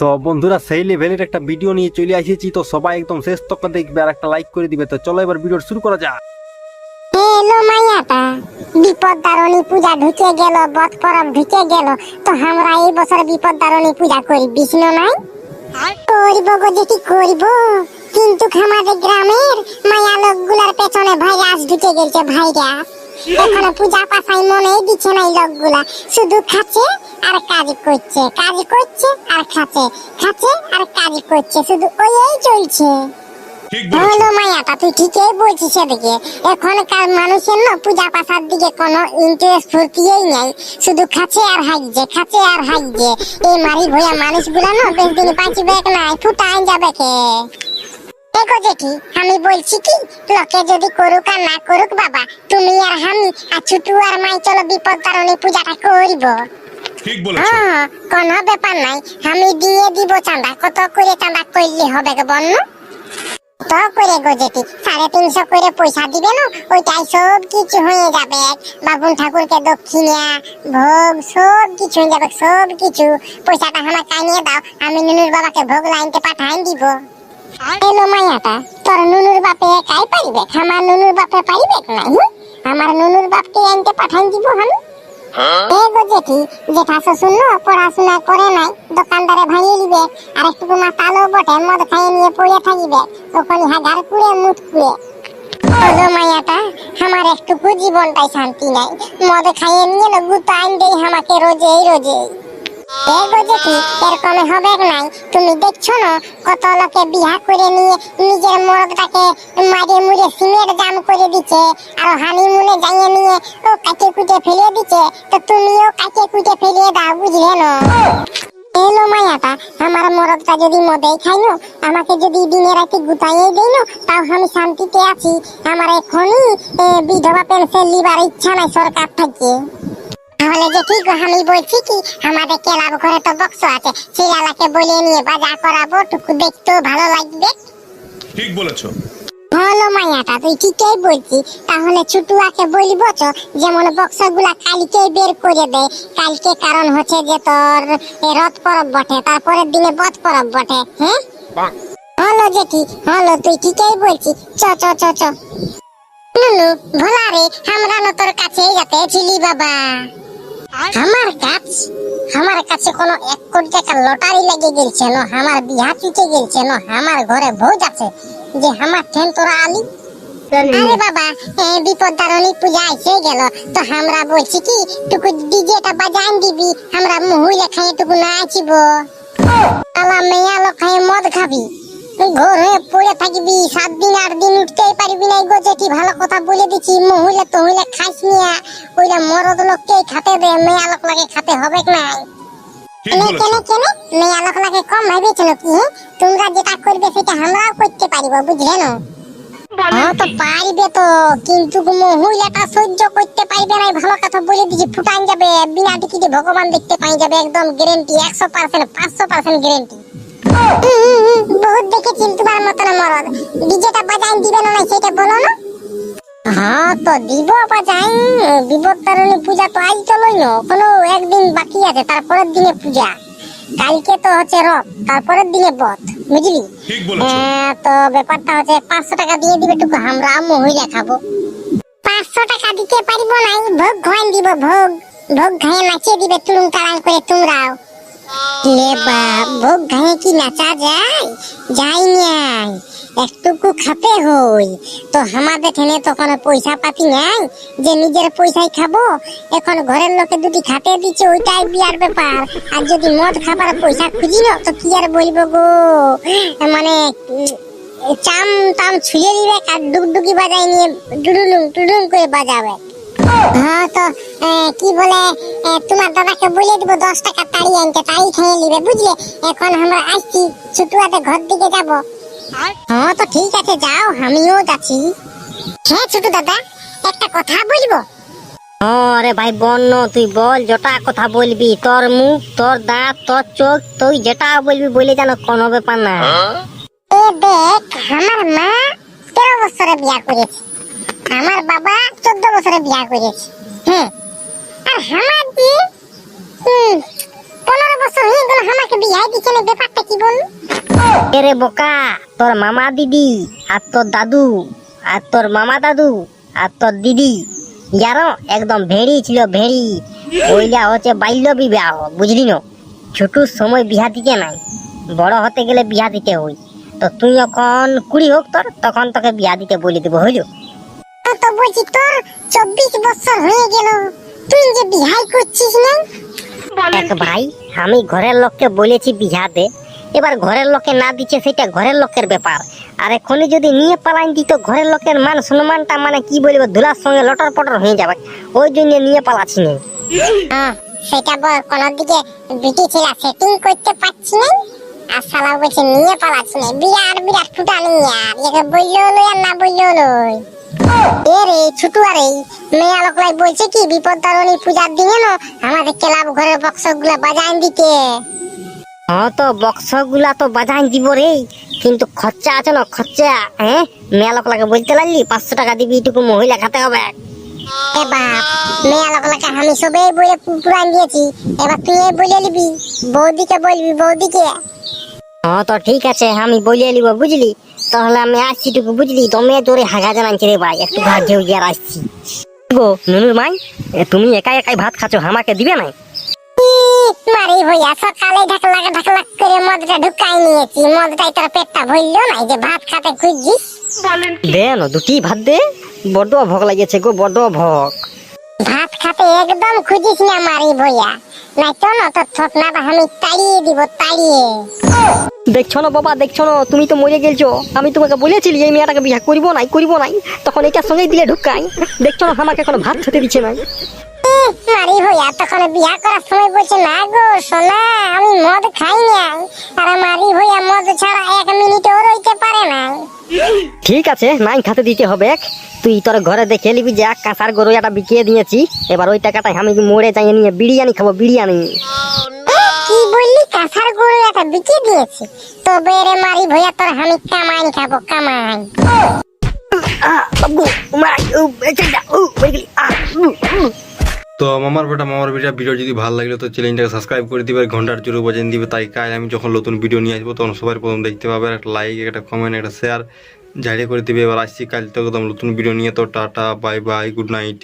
তো বন্ধুরা সেই লেভেলের একটা ভিডিও নিয়ে চলে এসেছি, তো সবাই একদম শেষ তক দেখবে আর একটা লাইক করে দিবে। তো চলো এবার ভিডিও শুরু করা যাক। এলো মাইয়াটা বিপদ দারণী পূজা ঢুকে গেল, বট পরব ঢুকে গেল। তো আমরা এই বছর বিপদ দারণী পূজা করি, বিষ্ণু নাই করব গো, যেটি করব। কিন্তু আমাদের গ্রামের মায়া লোকগুলার পেছনে ভাইরাস ঢুকে গেছে, ভাইরাস। এখনো পূজা পাশাই মনেই দিচ্ছে না এই লোকগুলা, শুধু খাচ্ছে আর কাজ করছে, কাজ করছে আর খাচ্ছে, খাচ্ছে আর কাজ করছে, শুধু ওই চলছে। হলো মায়াটা, তুই ঠিকই বলছিস। সেদিকে এখনকার মানুষের না পূজা পাশার দিকে কোনো ইন্টারেস্ট ফুর্তিই নাই, শুধু খাচ্ছে আর হাইজে, খাচ্ছে আর হাইজে। এই মারি ভয়া মানুষগুলা না বেশ দিন বাঁচবে নাই, ফুটাই যাবে কে। দেখো জেঠি, আমি বলছি কি, লোকে যদি করুক আর না করুক বাবা, তুমি আর আমি আর ছুটু আর মাই চলো বিপদ তারণী পূজাটা করব। ঠিক বলেছো। কোনো ব্যাপার নাই, আমি দিয়ে দিব চাঁদা। কত করে চাঁদা করলে হবে গো বন্য? তো করে গো জেঠি, 350 করে পয়সা দিবে না, ওইটাই সব কিছু হয়ে যাবে। বাবুন ঠাকুরকে দক্ষিণা ভোগ সব কিছু হয়ে যাবে, সব কিছু। পয়সাটা আমার কাইনিয়ে দাও, আমি নুনুর বাবাকে ভোগ লাইনতে পাঠাই দিব। এলো মাইয়াটা, তোর নুনুর বাপে একাই পারিবে, আমার নুনুর বাপে পারিবে না? আমার নুনুর বাপকে আনতে পাঠাই দিব আমি। জেঠি, জেঠা শ্বশুর না পড়াশোনা করে নাই, দোকানদারে ভাঙিয়ে দিবে, আর একটু মাতালো বটে, মদ খাইয়ে নিয়ে পড়ে থাকিবে, ওখানে হাজার কুড়ে মুঠ কুড়ে। হলো মাইয়াটা, আমার একটুকু জীবনটাই শান্তি নাই, মদ খাইয়ে নিয়ে না গুতো আইন দেই আমাকে রোজেই রোজেই। জেঠি, এরকমে হবে নাই? তুমি দেখছো না কত লোকে বিয়া করে নিয়ে নিজের মরদটাকে মারিয়ে মুড়ে সিমেন্ট জাম করে দিচ্ছে, আর হানিমুনে যাইয়ে নিয়ে ও কাটে কুটে ফেলে দিচ্ছে। তো তুমিও কাটে কুটে ফেলিয়ে দাও, বুঝলে না? এলো মাইয়াটা, আমার মরদটা যদি মদেই খাই না, আমাকে যদি দিনে রাতে গুতাইয়ে দেই না, তাও আমি শান্তিতে আছি। আমার এখনই বিধবা পেনশন লিবার ইচ্ছা নাই সরকার থেকে। তাহলে যে ঠিক, আমি বলছি কি, আমাদের ক্লাব ঘরে তো বক্স আছে, সিরালাকে বলে নিয়ে বাজার করাবো, টুকু দেখতেও ভালো লাগবে। ঠিক বলেছো। হলো মাইয়াটা, তুই ঠিকই বলছি। তাহলে ছুটুয়াকে বলবো তো, যেমন বক্সগুলা কালকে বের করে দেয়। কালকে কারণ হচ্ছে যে তোর রথ পরব বটে, তারপরের দিনে বট পরব বটে। হ্যাঁ হলো জেঠি, হলো, তুই ঠিকই বলছি। চ চ চ চ নুনু ভোলা রে, আমরা না তোর কাছেই যেতে ছিলি বাবা। আমার কাছে কোনো 1 কোটি টাকা লটারি লেগে গেছে না, আমার বিয়া চুকে গেছে না, আমার ঘরে ভোজ আছে যে আমার ঠেন তোরা আলি। আরে বাবা, বিপদ দারণী পূজা এসে গেল, তো আমরা বলছি কি, টুকু ডিজেটা বাজান দিবি, আমরা মহিলা খাইয়ে টুকু নাচিব। আলা মেয়া লোক খাইয়ে মদ খাবি, ঘরে পড়ে থাকবি 7 দিন 8 দিন, উঠতেই পারবি না গো জেঠি। ভালো কথা বলে দিচ্ছি, মহিলা তো হইলে খাইস নিয়া, ওইটা মরদ লোককেই খাতে দে, মেয়া লোক লাগে খাতে হবে না। কেনে মেয়া লোক লাগে কম ভাবিছ নাকি? তোমরা যেটা করবে সেটা আমরাও করতে পারিব, বুঝলে না? তো পারবে তো, কিন্তু মহিলাটা সহ্য করতে পারবে না, ভালো কথা বলে দিচ্ছি। ফুটান যাবে, বিনা টিকিটে ভগবান দেখতে পাই যাবে, একদম গ্যারান্টি, 100% 500% গ্যারান্টি। বহুত দেখেছি তোমার মতন মরদ। ডিজেটা বাজাই দিবে না সেটা বলো না? হ্যাঁ তো দিব বাজাই। বিপদ তারণী পূজা তো আজ চলোই না, কোনো একদিন বাকি আছে, তারপরের দিনে পূজা। কালকে তো হচ্ছে রথ, তারপরের দিনে বধ, বুঝলি? তো ব্যাপারটা হচ্ছে 500 টাকা দিয়ে দিবে, টুকু আমরা মহিলা খাবো। 500 টাকা দিতে পারিব না, ভোগ খাওয়াই দিব, ভোগ ভোগ খাইয়ে নাচিয়ে দিবে তুলুম তালাং করে তোমরাও। ভোগ খাইয়ে কি নাচা যায়? যাই নাই, একটুকু খাতে হই। তো আমাদের ঠেনে তো কোনো পয়সা পাতি নাই যে নিজের পয়সায় খাবো। এখন ঘরের লোকে দুটি খাতে দিচ্ছে, ওইটাই বিয়ার ব্যাপার। আর যদি মদ খাবার পয়সা খুঁজি না, তো কি আর বলবো গো, মানে চাম টাম ছুঁয়ে দিবে আর ডুগডুগি বাজাই নিয়ে ডুডুলুং টুডুং করে বাজাবে। হ্যাঁ তো কি বলে, তোমার দাদাকে বলে দিব 10 টাকা তাড়ি আনতে, তাড়ি খেয়ে নিবে, বুঝলে? এখন আমরা আসছি, ছুটুয়াতে ঘর দিকে যাব। হ্যাঁ তো ঠিক আছে, যাও, আমিও যাচ্ছি। হ্যাঁ ছোট দাদা, একটা কথা বলবো। আরে ভাই বন্য, তুই বল, যেটা কথা বলবি, তোর মুখ, তোর দাঁত, তোর চোখ, তুই যেটা বলবি বলে জানো, কোনো ব্যাপার না। দেখ, আমার মা 13 বছরে বিয়া করেছে, আমার বাবা 14 বছরে বিয়া করেছে। হ্যাঁ, আর আমার 15 বছর হয়ে গেল আমাকে বিয়ে দিচ্ছে না, ব্যাপারটা কি বল? এরে বোকা, তোর মামা দিদি আর তোর দাদু আর তোর মামা দাদু আর তোর দিদি ইয়ারও একদম ভেড়ি ছিল, ভেড়ি। ওইটা হচ্ছে বাল্য বিবাহ, বুঝলি না? ছোটর সময় বিয়া দিতে নাই, বড় হতে গেলে বিয়া দিতে হই। তো তুই যখন 20 হোক তোর, তখন তোকে বিয়া দিতে বলে দেবো, হইলো? তো বলছি তোর 24 বছর হয়ে গেল, তুই যে বিয়ে করছিস না? এক ভাই, আমি ঘরের লোককে বলেছি বিয়া দে, এবার ঘরের লোকে না দিচ্ছে সেটা ঘরের লোকের ব্যাপার। আর এখনই যদি নিয়ে পালাইন দিত, ঘরের লোকের মান সম্মানটা মানে কি বলবো, ধুলার সঙ্গে লটর পটর হয়ে যাবে। ওই জন্য নিয়ে পালাচ্ছি না। সেটা বল, কোন দিকে বিটি ছিল সেটিং করতে পারছি না, আর শালা বলছে নিয়ে পালাচ্ছি না। বিরাট বিরাট ফুটানি আর একে বললো লই আর না বললো লই। এ রে ছুটু, আরে মেয়া লোকলাই বলছে কি বিপদ তারণী পূজার দিনে না আমাদের ক্লাব ঘরের বক্স গুলা বাজাইন দিতে। হ্যাঁ, তো বক্স গুলা তো বাজাই দিব রে, কিন্তু খরচা আছে না, খরচা। হ্যাঁ, মেয়া লোক লাগে বলতে লাগলি 500 টাকা দিবি, এটুকু মহিলা খাতে হবে। এ বাপ, মেয়া লোকলাকে আমি সবাই বলে পুরান দিয়েছি, এবার তুই বলে নিবি, বৌদিকে বলবি, বৌদিকে। হ্যাঁ, তো ঠিক আছে, আমি বলিয়ে নিব, বুঝলি? তাহলে আমি আসছি টুকু, বুঝলি? দমে জোরে হাগা জানাচ্ছি রে ভাই, একটু ভাত ঝেউ গিয়ে আসছি গো। নুনুর মাই, তুমি একাই একাই ভাত খাচ্ছ, আমাকে দিবে না? মারি হইয়া সকালে ঢাকলা করে মদটা ঢুকাই নিয়েছি, মদটাই তোর পেটটা ভরলো না, এই যে ভাত খাতে খুঁজছিস। দে না, দুটি ভাত দে, বড্ড ভোগ লাগিয়েছে গো, বড্ড ভোগ। ভাত খাতে একদম খুঁজিস না মারি ভইয়া, নাই তো না তোর ঠকনাটা আমি তাড়িয়ে দিব, তাড়িয়ে। দেখছো না বাবা, দেখছো না, তুমি তো মরে গেলছো। আমি তোমাকে বলেছিলি এই মেয়েটাকে বিয়ে করবো নাই, তখন এটার সঙ্গেই দিলে ঢুকাই। দেখছো না, আমাকে কোনো ভাত খেতে দিচ্ছে না। মারি হইয়া তখন বিয়া করার সময় বলছে না গো সোনা, আমি মদ খাই না, আর মারি হইয়া মদ ছাড়া 1 মিনিটও রইতে পারে না। ঠিক আছে, নাই খাতে দিতে হবে। তুই তোর ঘরে দেখে নিবি যে কাঁচার গরু একটা বিকিয়ে দিয়েছি, এবার ওই টাকাটাই আমি মোড়ে যাই নিয়ে বিরিয়ানি খাবো, বিরিয়ানি। কি বললি? কাঁচার গরু একটা বিকে দিয়েছি? তবে রে মারি ভইয়া তোর আমি কামাই খাবো, কামাই। তো মামার বেটা ভিডিও যদি ভালো লাগলো তো চ্যানেলটাকে সাবস্ক্রাইব করে দিবে, ঘন্টার জোরে বাজিয়ে দিবে, তাই কাজ আমি যখন নতুন ভিডিও নিয়ে আসবো তখন সবার প্রথম দেখতে পাবে। একটা লাইক, একটা কমেন্ট, একটা শেয়ার জারি করে দিবে। এবার আসছি কাল তো একদম নতুন ভিডিও নিয়ে। তো tata, bye bye, good night.